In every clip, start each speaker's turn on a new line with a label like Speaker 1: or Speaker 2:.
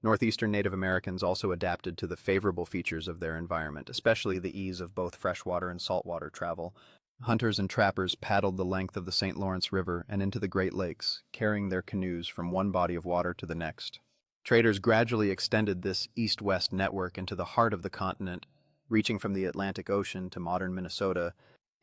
Speaker 1: Northeastern Native Americans also adapted to the favorable features of their environment, especially the ease of both freshwater and saltwater travel. Hunters and trappers paddled the length of the St. Lawrence River and into the Great Lakes, carrying their canoes from one body of water to the next. Traders gradually extended this east-west network into the heart of the continent, reaching from the Atlantic Ocean to modern Minnesota.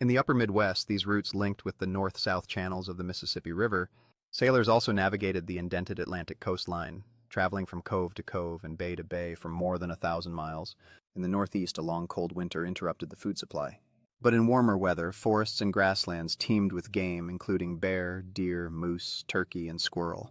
Speaker 1: In the upper Midwest, these routes linked with the north-south channels of the Mississippi River. Sailors also navigated the indented Atlantic coastline, traveling from cove to cove and bay to bay for more than 1,000 miles. In the Northeast, a long cold winter interrupted the food supply. But in warmer weather, forests and grasslands teemed with game, including bear, deer, moose, turkey, and squirrel.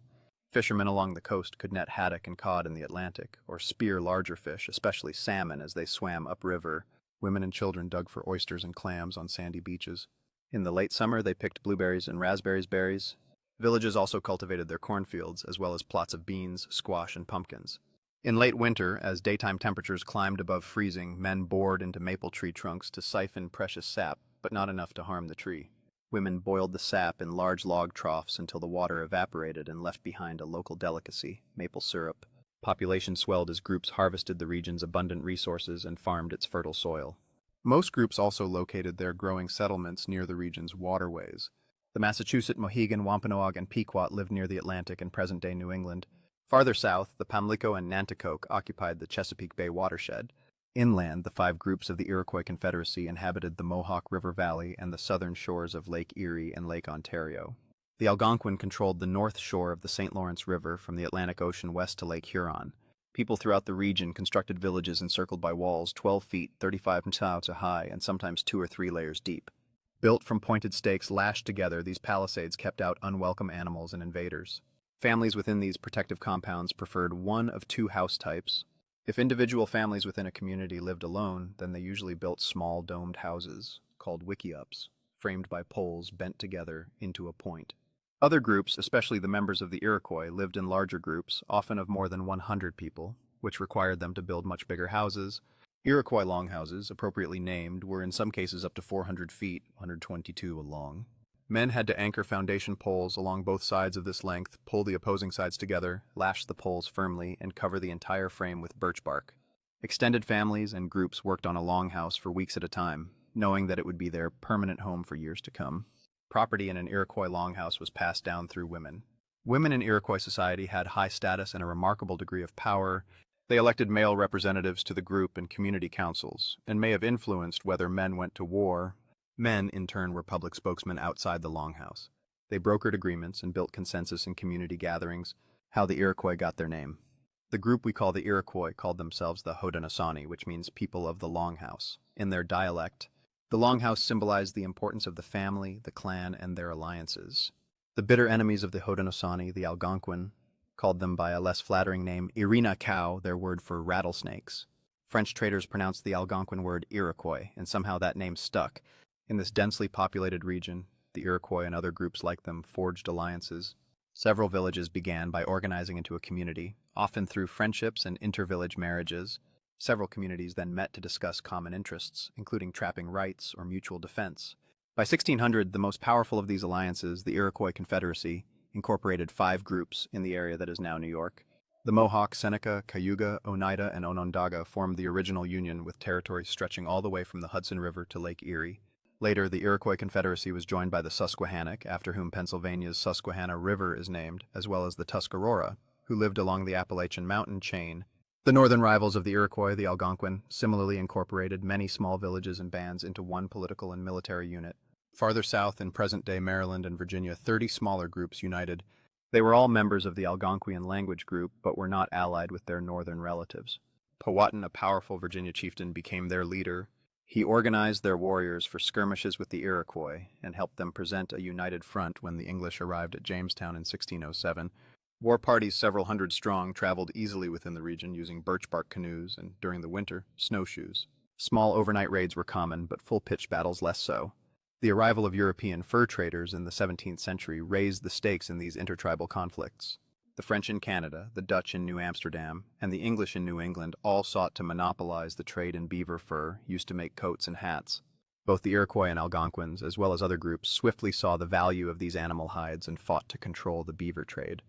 Speaker 1: Fishermen along the coast could net haddock and cod in the Atlantic, or spear larger fish, especially salmon, as they swam upriver. Women and children dug for oysters and clams on sandy beaches. In the late summer, they picked blueberries and raspberries berries. Villages also cultivated their cornfields, as well as plots of beans, squash, and pumpkins. In late winter, as daytime temperatures climbed above freezing, men bored into maple tree trunks to siphon precious sap, but not enough to harm the tree. Women boiled the sap in large log troughs until the water evaporated and left behind a local delicacy, maple syrup. Population swelled as groups harvested the region's abundant resources and farmed its fertile soil. Most groups also located their growing settlements near the region's waterways. The Massachusetts, Mohegan, Wampanoag, and Pequot lived near the Atlantic in present-day New England. Farther south, the Pamlico and Nanticoke occupied the Chesapeake Bay watershed. Inland, the 5 groups of the Iroquois Confederacy inhabited the Mohawk River Valley and the southern shores of Lake Erie and Lake Ontario. The Algonquin controlled the north shore of the St. Lawrence River from the Atlantic Ocean west to Lake Huron. People throughout the region constructed villages encircled by walls 12 feet, 35 inches high, and sometimes 2 or 3 layers deep. Built from pointed stakes lashed together, these palisades kept out unwelcome animals and invaders. Families within these protective compounds preferred one of 2 house types. If individual families within a community lived alone, then they usually built small domed houses, called wickiups, framed by poles bent together into a point. Other groups, especially the members of the Iroquois, lived in larger groups, often of more than 100 people, which required them to build much bigger houses. Iroquois longhouses, appropriately named, were in some cases up to 400 feet, 122 long. Men had to anchor foundation poles along both sides of this length, pull the opposing sides together, lash the poles firmly, and cover the entire frame with birch bark. Extended families and groups worked on a longhouse for weeks at a time, knowing that it would be their permanent home for years to come. Property in an Iroquois longhouse was passed down through women. Women in Iroquois society had high status and a remarkable degree of power. They elected male representatives to the group and community councils, and may have influenced whether men went to war. Men, in turn, were public spokesmen outside the longhouse. They brokered agreements and built consensus in community gatherings, how the Iroquois got their name. The group we call the Iroquois called themselves the Haudenosaunee, which means people of the longhouse. In their dialect, the longhouse symbolized the importance of the family, the clan, and their alliances. The bitter enemies of the Haudenosaunee, the Algonquin, called them by a less flattering name Irina cow, their word for rattlesnakes. French traders pronounced the Algonquin word Iroquois, and somehow that name stuck. In this densely populated region, the Iroquois and other groups like them forged alliances. Several villages began by organizing into a community, often through friendships and inter-village marriages. Several communities then met to discuss common interests, including trapping rights or mutual defense. By 1600, the most powerful of these alliances, the Iroquois Confederacy, incorporated 5 groups in the area that is now New York. The Mohawk, Seneca, Cayuga, Oneida, and Onondaga formed the original union with territories stretching all the way from the Hudson River to Lake Erie. Later, the Iroquois Confederacy was joined by the Susquehannock, after whom Pennsylvania's Susquehanna River is named, as well as the Tuscarora, who lived along the Appalachian mountain chain. The northern rivals of the Iroquois, the Algonquin, similarly incorporated many small villages and bands into one political and military unit. Farther south, in present-day Maryland and Virginia, 30 smaller groups united. They were all members of the Algonquian language group, but were not allied with their northern relatives. Powhatan, a powerful Virginia chieftain, became their leader. He organized their warriors for skirmishes with the Iroquois and helped them present a united front when the English arrived at Jamestown in 1607. War parties several hundred strong traveled easily within the region using birch bark canoes and, during the winter, snowshoes. Small overnight raids were common, but full-pitched battles less so. The arrival of European fur traders in the 17th century raised the stakes in these intertribal conflicts. The French in Canada, the Dutch in New Amsterdam, and the English in New England all sought to monopolize the trade in beaver fur used to make coats and hats. Both the Iroquois and Algonquins, as well as other groups, swiftly saw the value of these animal hides and fought to control the beaver trade.